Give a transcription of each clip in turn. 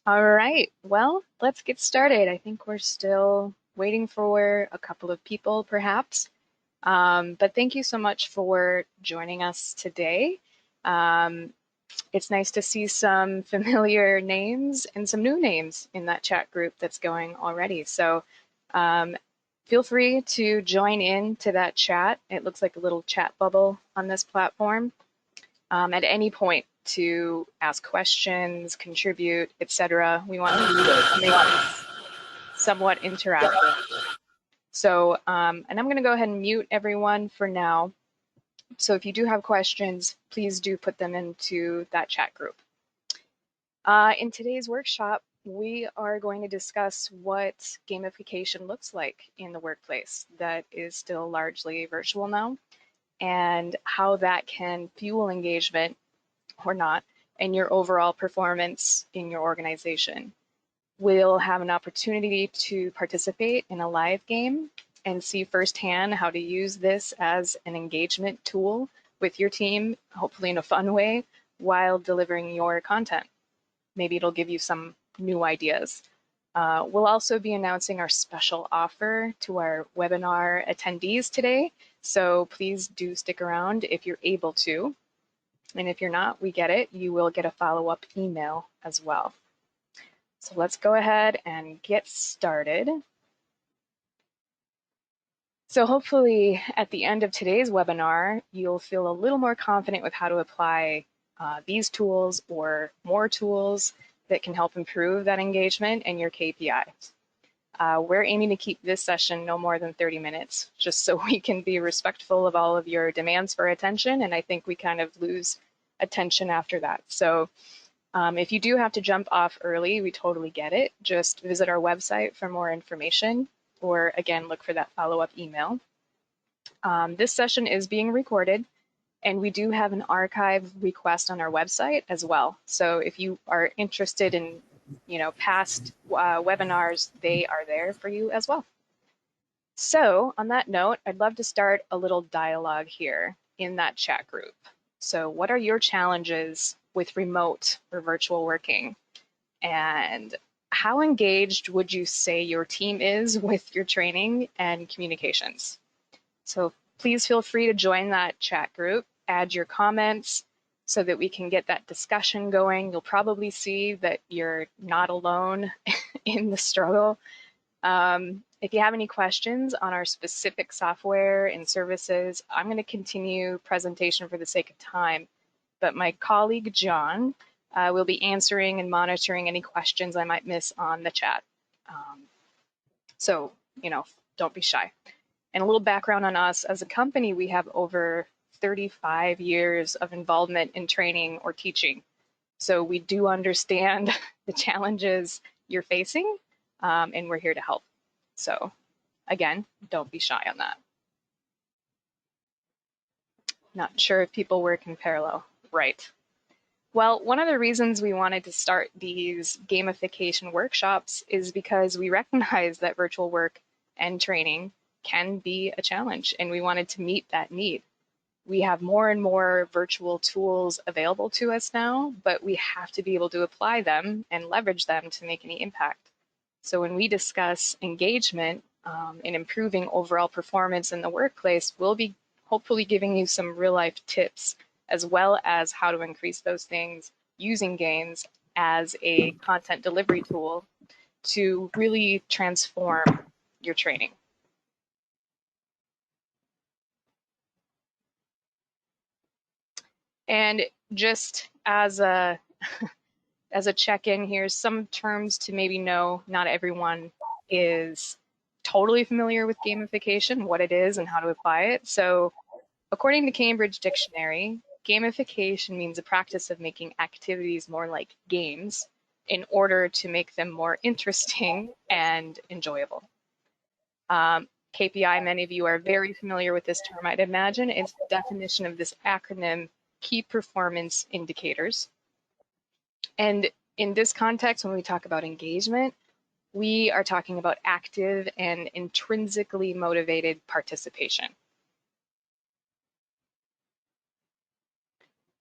All right, well, let's get started. I think we're still waiting for a couple of people, perhaps. But thank you so much for joining us today. Um, it's nice to see some familiar names and some new names in that chat group that's going already. So um, feel free to join in to that chat. It looks like a little chat bubble on this platform at any point to ask questions, contribute, etc. We want to make this somewhat interactive. So, and I'm going to go ahead and mute everyone for now. So if you do have questions, please do put them into that chat group. In today's workshop, we are going to discuss what gamification looks like in the workplace that is still largely virtual now, and how that can fuel engagement or not, and your overall performance in your organization. We'll have an opportunity to participate in a live game and see firsthand how to use this as an engagement tool with your team, hopefully in a fun way, while delivering your content. Maybe it'll give you some new ideas. We'll also be announcing our special offer to our webinar attendees today, so please do stick around if you're able to. And if you're not, we get it. You will get a follow-up email as well. So let's go ahead and get started. So hopefully at the end of today's webinar, you'll feel a little more confident with how to apply these tools or more tools that can help improve that engagement and your KPIs. We're aiming to keep this session no more than 30 minutes, just so we can be respectful of all of your demands for attention, and I think we kind of lose attention after that. So if you do have to jump off early, we totally get it. Just visit our website for more information, or again, look for that follow-up email. This session is being recorded, and we do have an archive request on our website as well. So if you are interested in, past webinars, they are there for you as well. So on that note, I'd love to start a little dialogue here in that chat group. So what are your challenges with remote or virtual working? And how engaged would you say your team is with your training and communications? So please feel free to join that chat group, add your comments so that we can get that discussion going. You'll probably see that you're not alone in the struggle. If you have any questions on our specific software and services, I'm going to continue presentation for the sake of time, but my colleague John will be answering and monitoring any questions I might miss on the chat. So, don't be shy. And a little background on us as a company, we have over 35 years of involvement in training or teaching. So we do understand the challenges you're facing, and we're here to help. So again, don't be shy on that. Not sure if people work in parallel. Right. Well, one of the reasons we wanted to start these gamification workshops is because we recognize that virtual work and training can be a challenge, and we wanted to meet that need. We have more and more virtual tools available to us now, but we have to be able to apply them and leverage them to make any impact. So when we discuss engagement and improving overall performance in the workplace, we'll be hopefully giving you some real life tips, as well as how to increase those things using games as a content delivery tool to really transform your training. And just as a check-in, here's some terms to maybe know. Not everyone is totally familiar with gamification, what it is and how to apply it. So according to Cambridge Dictionary, gamification means a practice of making activities more like games in order to make them more interesting and enjoyable. KPI, many of you are very familiar with this term, I'd imagine. It's the definition of this acronym, Key Performance Indicators. And in this context, when we talk about engagement, we are talking about active and intrinsically motivated participation.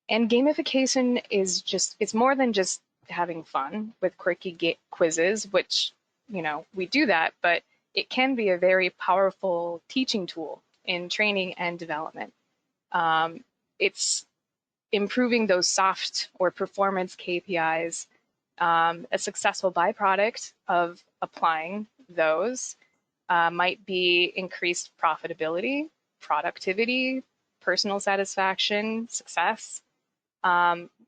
And gamification is it's more than just having fun with quirky quizzes, which, we do that, but it can be a very powerful teaching tool in training and development. It's improving those soft or performance KPIs. A successful byproduct of applying those might be increased profitability, productivity, personal satisfaction, success,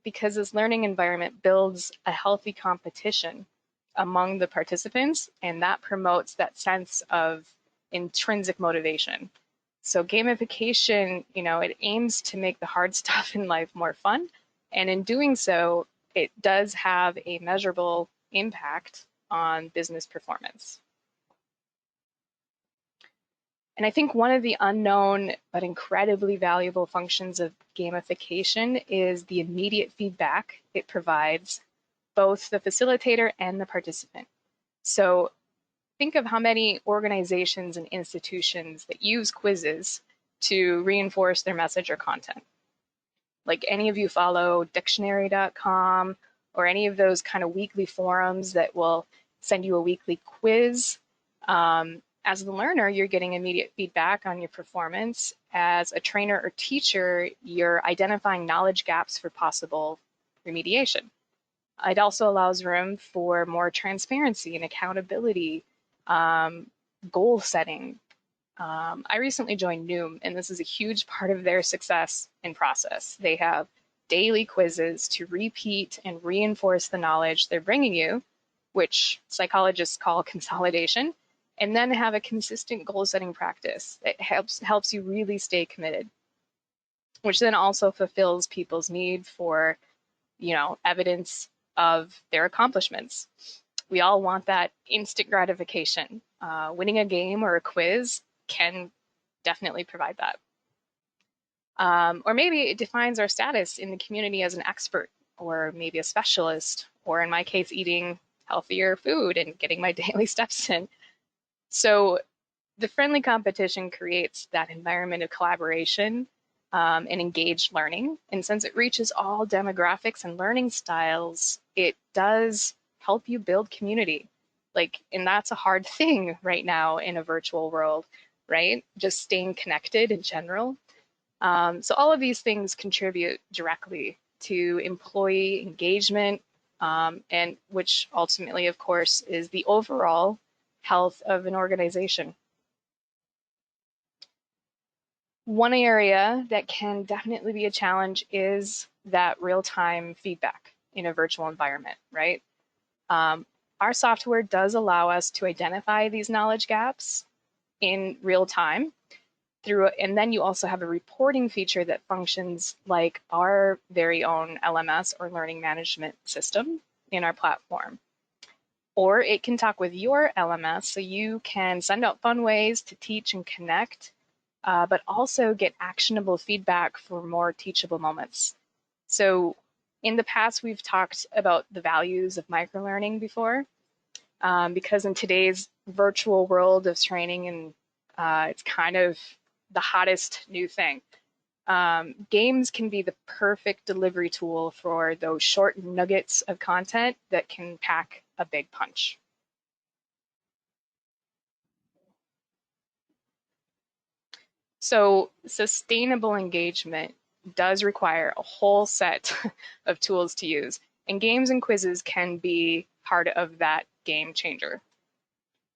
because this learning environment builds a healthy competition among the participants, and that promotes that sense of intrinsic motivation. So gamification, it aims to make the hard stuff in life more fun, and in doing so, it does have a measurable impact on business performance. And I think one of the unknown but incredibly valuable functions of gamification is the immediate feedback it provides both the facilitator and the participant. So think of how many organizations and institutions that use quizzes to reinforce their message or content. Like any of you follow dictionary.com or any of those kind of weekly forums that will send you a weekly quiz. As the learner, you're getting immediate feedback on your performance. As a trainer or teacher, you're identifying knowledge gaps for possible remediation. It also allows room for more transparency and accountability, goal setting. I recently joined Noom, and this is a huge part of their success and process. They have daily quizzes to repeat and reinforce the knowledge they're bringing you, which psychologists call consolidation, and then have a consistent goal setting practice that helps you really stay committed, which then also fulfills people's need for, evidence of their accomplishments. We all want that instant gratification. Winning a game or a quiz can definitely provide that. Or maybe it defines our status in the community as an expert, or maybe a specialist, or in my case, eating healthier food and getting my daily steps in. So the friendly competition creates that environment of collaboration and engaged learning. And since it reaches all demographics and learning styles, it does help you build community. And that's a hard thing right now in a virtual world, right? Just staying connected in general. So all of these things contribute directly to employee engagement, and which ultimately, of course, is the overall health of an organization. One area that can definitely be a challenge is that real-time feedback in a virtual environment, right? Our software does allow us to identify these knowledge gaps in real time and then you also have a reporting feature that functions like our very own LMS or learning management system in our platform. Or it can talk with your LMS, so you can send out fun ways to teach and connect, but also get actionable feedback for more teachable moments. So in the past, we've talked about the values of microlearning before, because in today's virtual world of training, and it's kind of the hottest new thing. Games can be the perfect delivery tool for those short nuggets of content that can pack a big punch. So sustainable engagement does require a whole set of tools to use, and games and quizzes can be part of that game changer.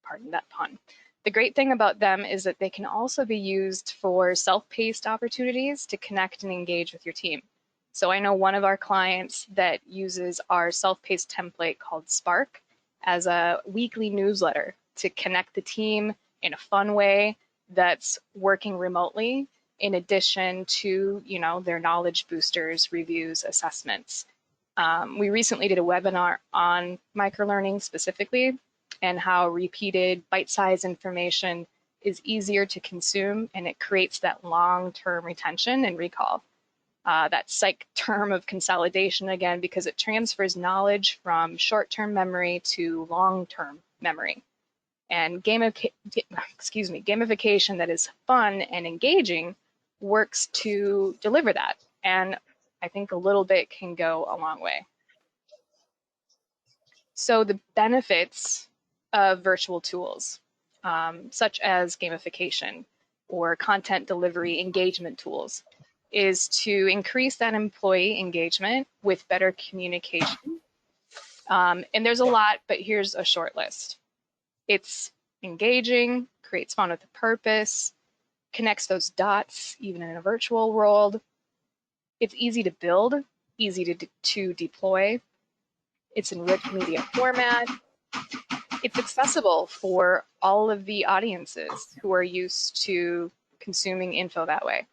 Pardon that pun. The great thing about them is that they can also be used for self-paced opportunities to connect and engage with your team. So I know one of our clients that uses our self-paced template called Spark as a weekly newsletter to connect the team in a fun way that's working remotely, in addition to, their knowledge boosters, reviews, assessments. We recently did a webinar on microlearning specifically, and how repeated bite-sized information is easier to consume, and it creates that long-term retention and recall. That psych term of consolidation again, because it transfers knowledge from short-term memory to long-term memory. And gamification that is fun and engaging works to deliver that. And I think a little bit can go a long way. So the benefits of virtual tools, such as gamification or content delivery engagement tools, is to increase that employee engagement with better communication. And there's a lot, but here's a short list. It's engaging, creates fun with a purpose, connects those dots even in a virtual world. It's easy to build, easy to deploy. It's in rich media format. It's accessible for all of the audiences who are used to consuming info that way.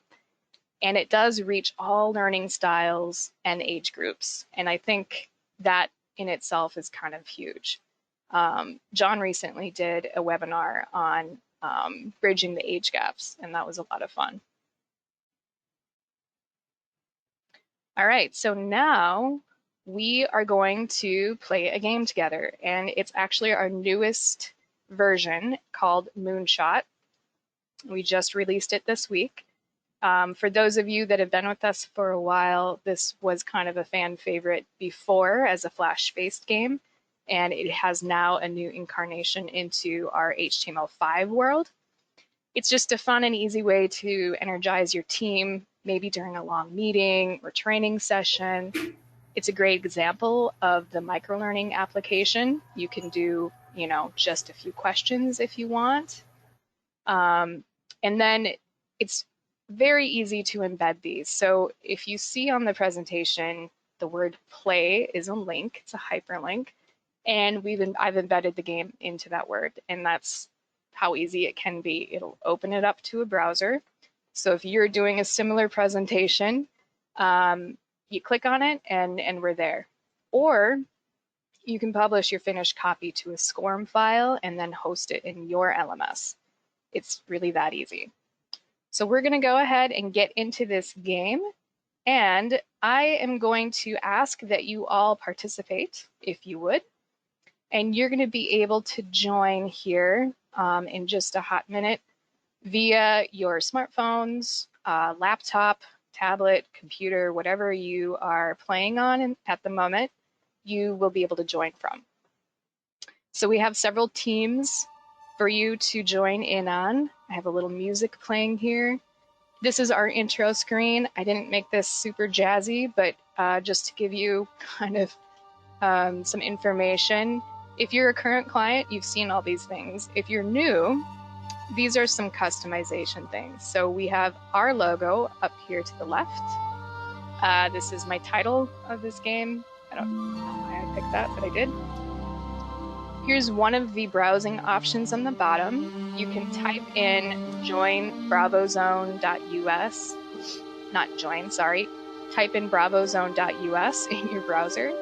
And it does reach all learning styles and age groups. And I think that in itself is kind of huge. John recently did a webinar on bridging the age gaps, and that was a lot of fun. All right, so now we are going to play a game together, and it's actually our newest version called Moonshot. We just released it this week. For those of you that have been with us for a while, this was kind of a fan favorite before as a Flash-based game, and it has now a new incarnation into our HTML5 world. It's just a fun and easy way to energize your team, maybe during a long meeting or training session. It's a great example of the microlearning application. You can do, just a few questions if you want. And then it's very easy to embed these. So if you see on the presentation, the word play is a link, it's a hyperlink, and I've embedded the game into that word, and that's how easy it can be. It'll open it up to a browser. So if you're doing a similar presentation, you click on it and we're there. Or you can publish your finished copy to a SCORM file and then host it in your LMS. It's really that easy. So we're going to go ahead and get into this game, and I am going to ask that you all participate, if you would, and you're going to be able to join here in just a hot minute via your smartphones, laptop, tablet, computer, whatever you are playing on at the moment, you will be able to join from. So we have several teams for you to join in on. I have a little music playing here. This is our intro screen. I didn't make this super jazzy, but just to give you kind of some information. If you're a current client, you've seen all these things. If you're new, these are some customization things. So we have our logo up here to the left. This is my title of this game. I don't know why I picked that, but I did. Here's one of the browsing options on the bottom. You can type in join bravozone.us, not join, sorry. Type in bravozone.us in your browser.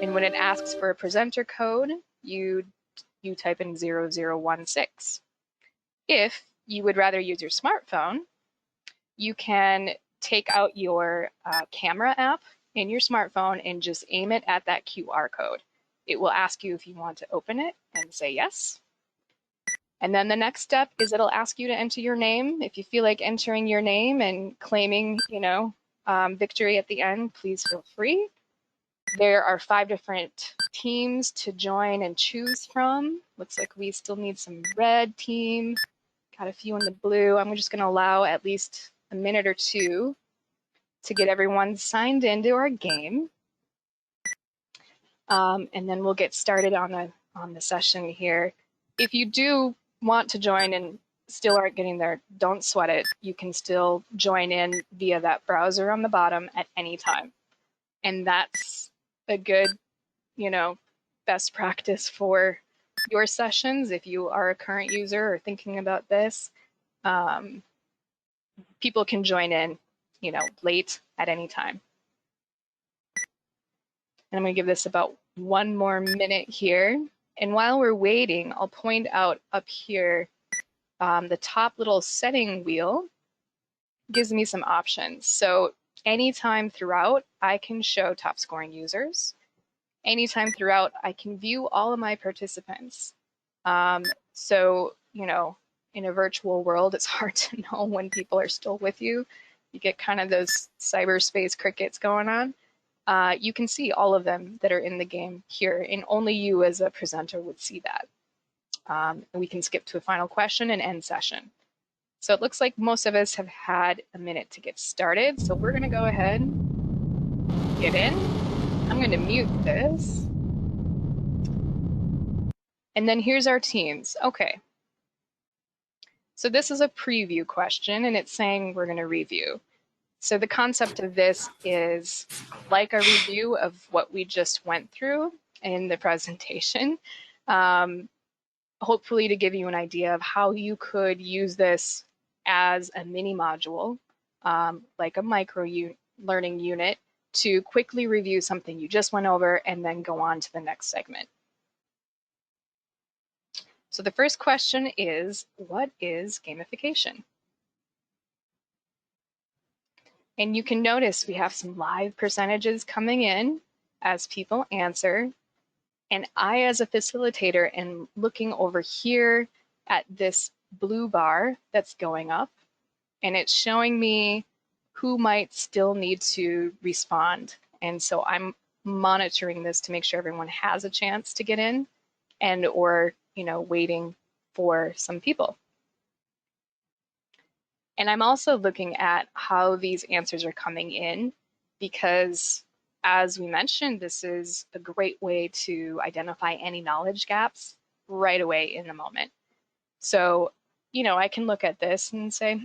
And when it asks for a presenter code, you type in 0016. If you would rather use your smartphone, you can take out your camera app in your smartphone and just aim it at that QR code. It will ask you if you want to open it and say yes. And then the next step is it'll ask you to enter your name. If you feel like entering your name and claiming, victory at the end, please feel free. There are 5 different teams to join and choose from. Looks like we still need some red team. Got a few in the blue. I'm just going to allow at least a minute or two to get everyone signed into our game. And then we'll get started on the session here. If you do want to join and still aren't getting there, don't sweat it. You can still join in via that browser on the bottom at any time. And that's a good, best practice for your sessions. If you are a current user or thinking about this, people can join in, late at any time. And I'm going to give this about 1 more minute here. And while we're waiting, I'll point out up here, the top little setting wheel gives me some options. So anytime throughout, I can show top scoring users. Anytime throughout, I can view all of my participants. So, in a virtual world, it's hard to know when people are still with you. You get kind of those cyberspace crickets going on. you can see all of them that are in the game here, and only you as a presenter would see that. We can skip to a final question and end session. So it looks like most of us have had a minute to get started. So we're going to go ahead, get in. I'm going to mute this. And then here's our teams. Okay. So this is a preview question, and it's saying we're going to review. So the concept of this is like a review of what we just went through in the presentation, hopefully to give you an idea of how you could use this as a mini module, like a micro learning unit, to quickly review something you just went over and then go on to the next segment. So the first question is, what is gamification? And you can notice we have some live percentages coming in as people answer. And I, as a facilitator, am looking over here at this blue bar that's going up, and it's showing me who might still need to respond. And so I'm monitoring this to make sure everyone has a chance to get in, and or, waiting for some people. And I'm also looking at how these answers are coming in, because as we mentioned, this is a great way to identify any knowledge gaps right away in the moment. So, I can look at this and say,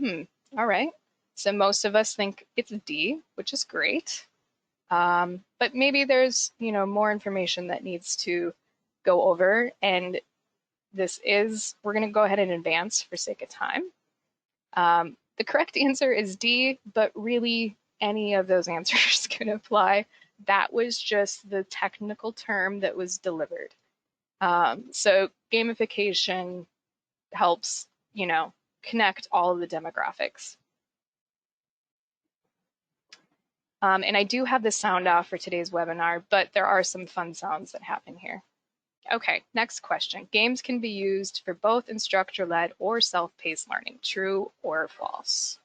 all right. So most of us think it's D, which is great. But maybe there's, more information that needs to go over. And we're going to go ahead and advance for sake of time. The correct answer is D, but really any of those answers can apply. That was just the technical term that was delivered. So gamification helps, connect all of the demographics. And I do have the sound off for today's webinar, but there are some fun sounds that happen here. Okay, next question. Games can be used for both instructor-led or self-paced learning. True or false?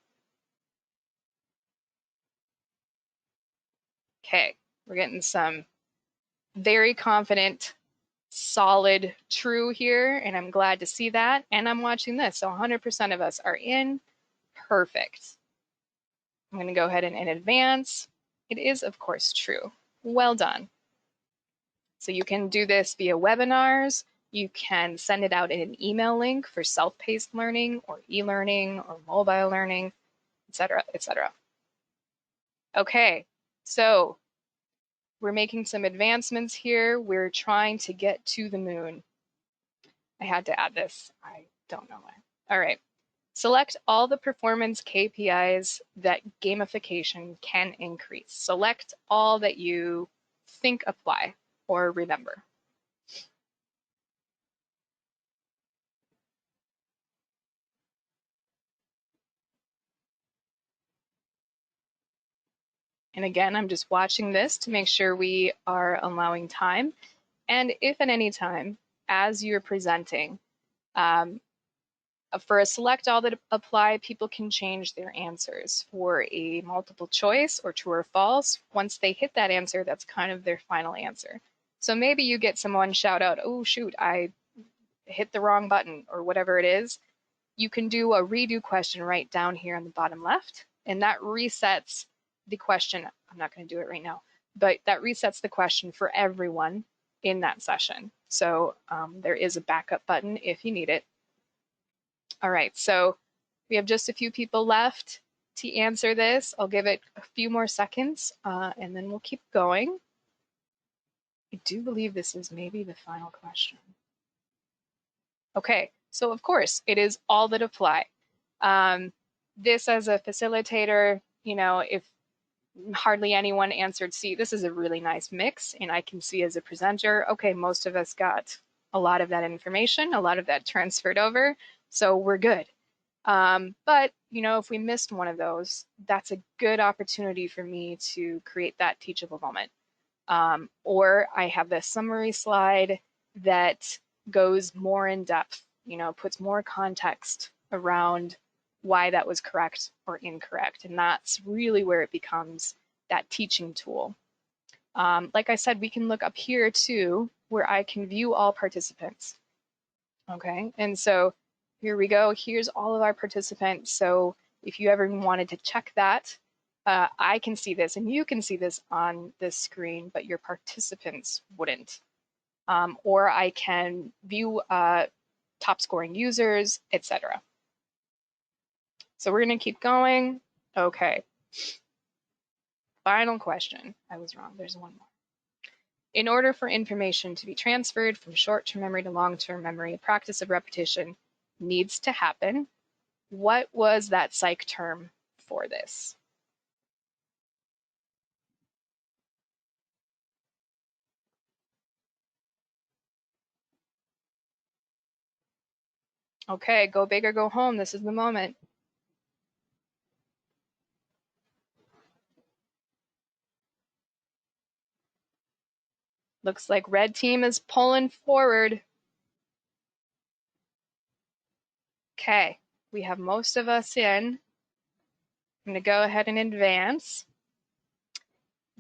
Okay, we're getting some very confident, solid true here, and I'm glad to see that. And I'm watching this, so 100% of us are in. Perfect. I'm going to go ahead and advance. It is, of course, true. Well done. So you can do this via webinars. You can send it out in an email link for self-paced learning or e-learning or mobile learning, etc., etc. Okay, so we're making some advancements here. We're trying to get to the moon. I had to add this. I don't know why. All right. Select all the performance KPIs that gamification can increase. Select all that you think apply or remember. And again, I'm just watching this to make sure we are allowing time. And if at any time, as you're presenting, for a select all that apply, people can change their answers for a multiple choice or true or false. Once they hit that answer, that's kind of their final answer. So maybe you get someone shout out, oh shoot, I hit the wrong button or whatever it is. You can do a redo question right down here on the bottom left, and that resets the question. I'm not going to do it right now, but that resets the question for everyone in that session. So there is a backup button if you need it. All right, so we have just a few people left to answer this. I'll give it a few more seconds and then we'll keep going. I do believe this is maybe the final question. Okay, so of course it is all that apply. This as a facilitator, if hardly anyone answered C, this is a really nice mix, and I can see as a presenter, okay, most of us got a lot of that information, a lot of that transferred over, so we're good. But, if we missed one of those, that's a good opportunity for me to create that teachable moment. Or I have this summary slide that goes more in depth, puts more context around why that was correct or incorrect. And that's really where it becomes that teaching tool. Like I said, we can look up here too, where I can view all participants. Okay, and so here we go. Here's all of our participants. So if you ever wanted to check that, I can see this and you can see this on this screen, but your participants wouldn't. Or I can view top scoring users, etc. So we're going to keep going. Okay. Final question. I was wrong. There's one more. In order for information to be transferred from short-term memory to long-term memory, a practice of repetition needs to happen. What was that psych term for this? Okay, go big or go home. This is the moment. Looks like red team is pulling forward. Okay, we have most of us in. I'm going to go ahead and advance.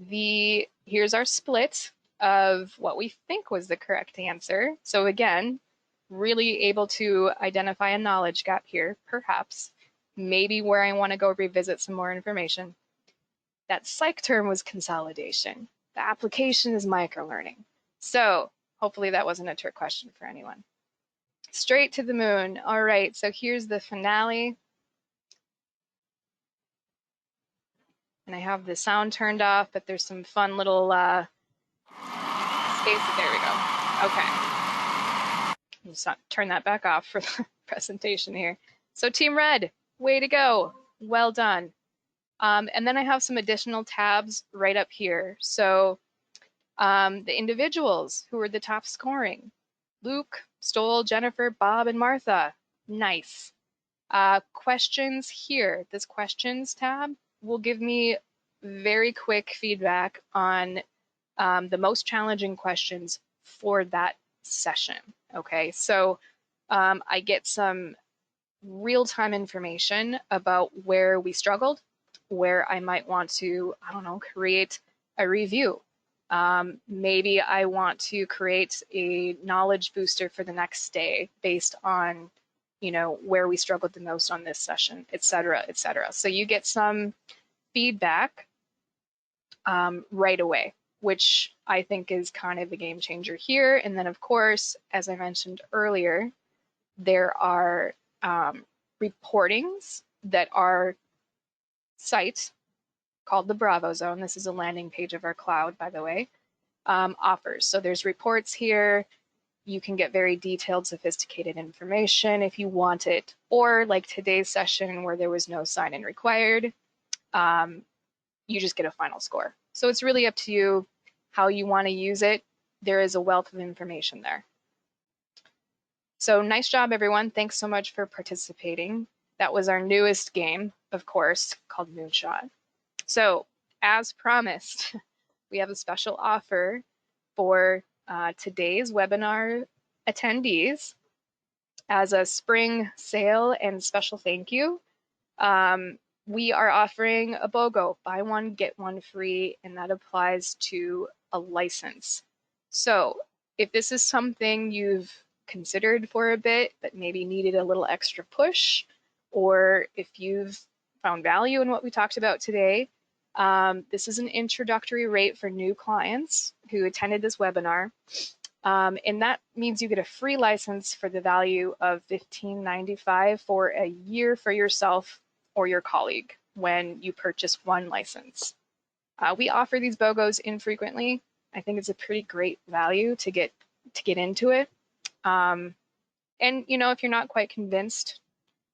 Here's our split of what we think was the correct answer. So again, really able to identify a knowledge gap here, perhaps, maybe where I want to go revisit some more information. That psych term was consolidation. The application is microlearning. So hopefully that wasn't a trick question for anyone. Straight to the moon. All right, so here's the finale. And I have the sound turned off, but there's some fun little spaces. There we go. Okay. Let's turn that back off for the presentation here. So Team Red, way to go. Well done. And then I have some additional tabs right up here. So the individuals who were the top scoring: Luke, Stoll, Jennifer, Bob, and Martha. Nice. Questions here. This questions tab will give me very quick feedback on the most challenging questions for that session. Okay, so I get some real-time information about where we struggled, where I might want to, I don't know, create a review. Maybe I want to create a knowledge booster for the next day based on, you know, where we struggled the most on this session, et cetera, et cetera. So you get some feedback right away, which I think is kind of a game changer here. And then, of course, as I mentioned earlier, there are reportings that our site, called the Bravo Zone, this is a landing page of our cloud, by the way, offers. So there's reports here. You can get very detailed, sophisticated information if you want it, or like today's session where there was no sign-in required, you just get a final score. So it's really up to you how you want to use it. There is a wealth of information there. So nice job, everyone. Thanks so much for participating. That was our newest game, of course, called Moonshot. So as promised, we have a special offer for today's webinar attendees as a spring sale and special thank you. We are offering a BOGO, buy one, get one free, and that applies to a license. So if this is something you've considered for a bit, but maybe needed a little extra push, or if you've found value in what we talked about today, this is an introductory rate for new clients who attended this webinar. And that means you get a free license for the value of $15.95 for a year for yourself or your colleague when you purchase one license. We offer these BOGOs infrequently. I think it's a pretty great value to get into it. And you know, if you're not quite convinced,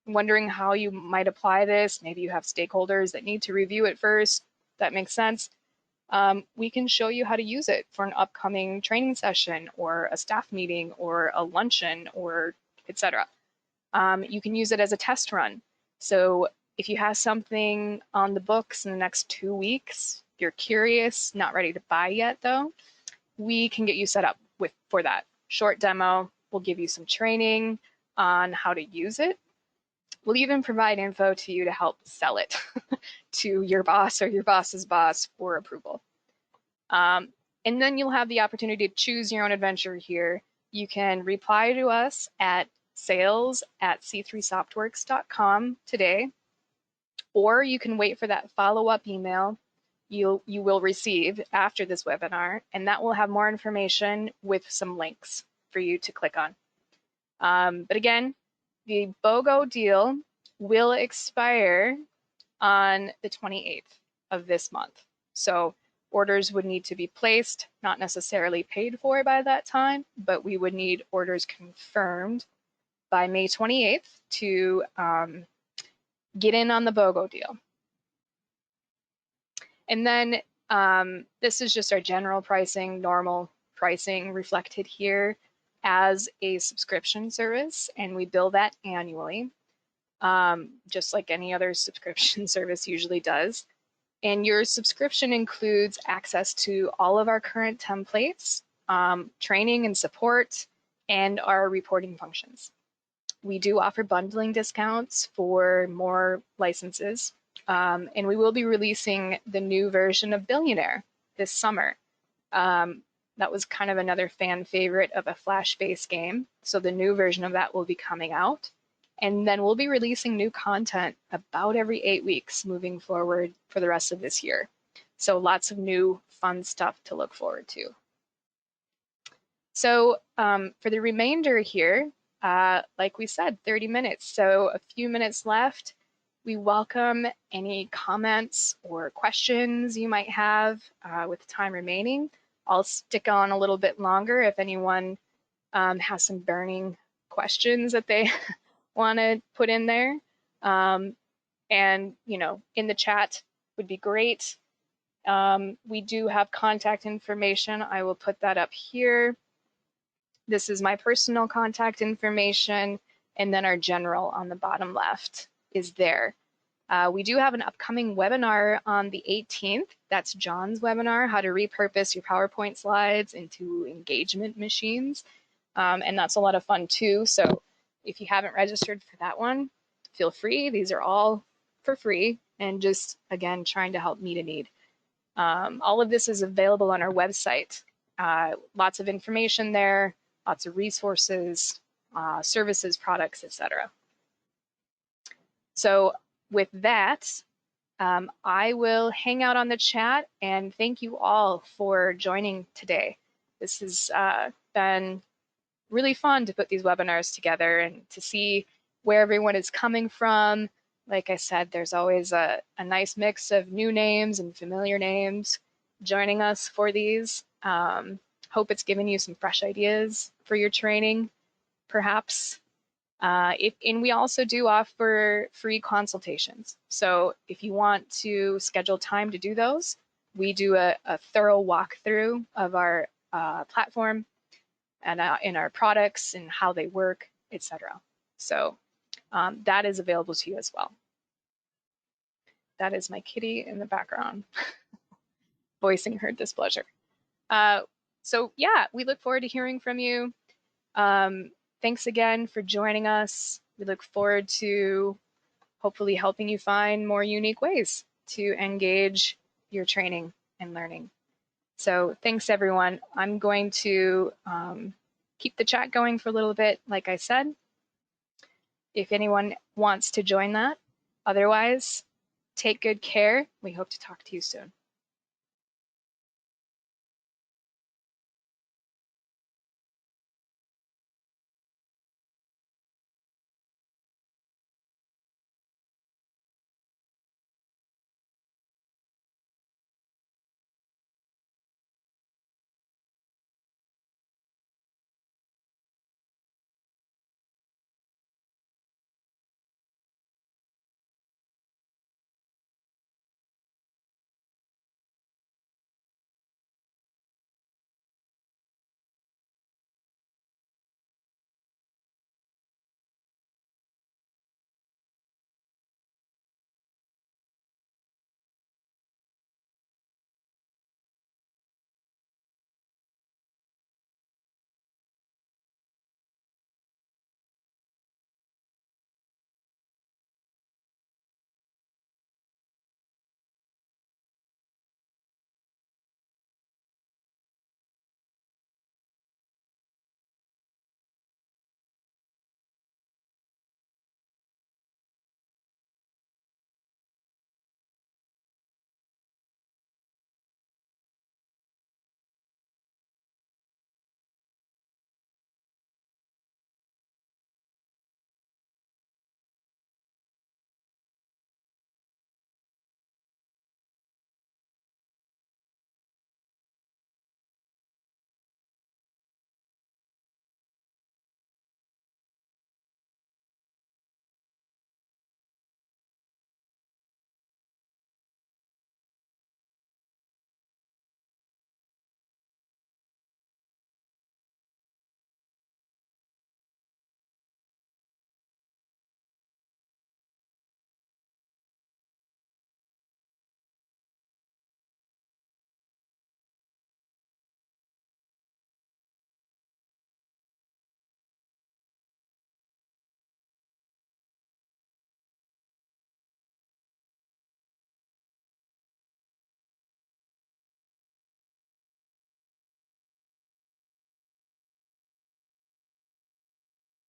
wondering how you might apply this, maybe you have stakeholders that need to review it first, that makes sense. We can show you how to use it for an upcoming training session or a staff meeting or a luncheon or etc. You can use it as a test run. So if you have something on the books in the next 2 weeks, you're curious, not ready to buy yet though, we can get you set up for that short demo. We'll give you some training on how to use it. We'll even provide info to you to help sell it to your boss or your boss's boss for approval. And then you'll have the opportunity to choose your own adventure here. You can reply to us at sales@c3softworks.com today, or you can wait for that follow-up email you will receive after this webinar, and that will have more information with some links for you to click on. But again, the BOGO deal will expire on the 28th of this month. So orders would need to be placed, not necessarily paid for by that time, but we would need orders confirmed by May 28th to get in on the BOGO deal. And then this is just our general pricing, normal pricing reflected here as a subscription service, and we bill that annually, just like any other subscription service usually does. And your subscription includes access to all of our current templates, training and support, and our reporting functions. We do offer bundling discounts for more licenses, and we will be releasing the new version of Billionaire this summer. That was kind of another fan favorite of a Flash-based game, so the new version of that will be coming out. And then we'll be releasing new content about every 8 weeks moving forward for the rest of this year. So lots of new fun stuff to look forward to. So for the remainder here, like we said, 30 minutes. So a few minutes left. We welcome any comments or questions you might have with time remaining. I'll stick on a little bit longer if anyone has some burning questions that they want to put in there. And, you know, in the chat would be great. We do have contact information. I will put that up here. This is my personal contact information, and then our general on the bottom left is there. We do have an upcoming webinar on the 18th. That's John's webinar, how to repurpose your PowerPoint slides into engagement machines. And that's a lot of fun too. So if you haven't registered for that one, feel free. These are all for free and just, again, trying to help meet a need. All of this is available on our website. Lots of information there, lots of resources, services, products, etc. So with that, I will hang out on the chat and thank you all for joining today. This has been really fun to put these webinars together and to see where everyone is coming from. Like I said, there's always a nice mix of new names and familiar names joining us for these. Hope it's given you some fresh ideas for your training, perhaps. And we also do offer free consultations. So if you want to schedule time to do those, we do a thorough walkthrough of our platform and in our products and how they work, etc. So that is available to you as well. That is my kitty in the background voicing her displeasure. So yeah, we look forward to hearing from you. Thanks again for joining us. We look forward to hopefully helping you find more unique ways to engage your training and learning. So thanks everyone. I'm going to keep the chat going for a little bit, like I said, if anyone wants to join that. Otherwise, take good care. We hope to talk to you soon.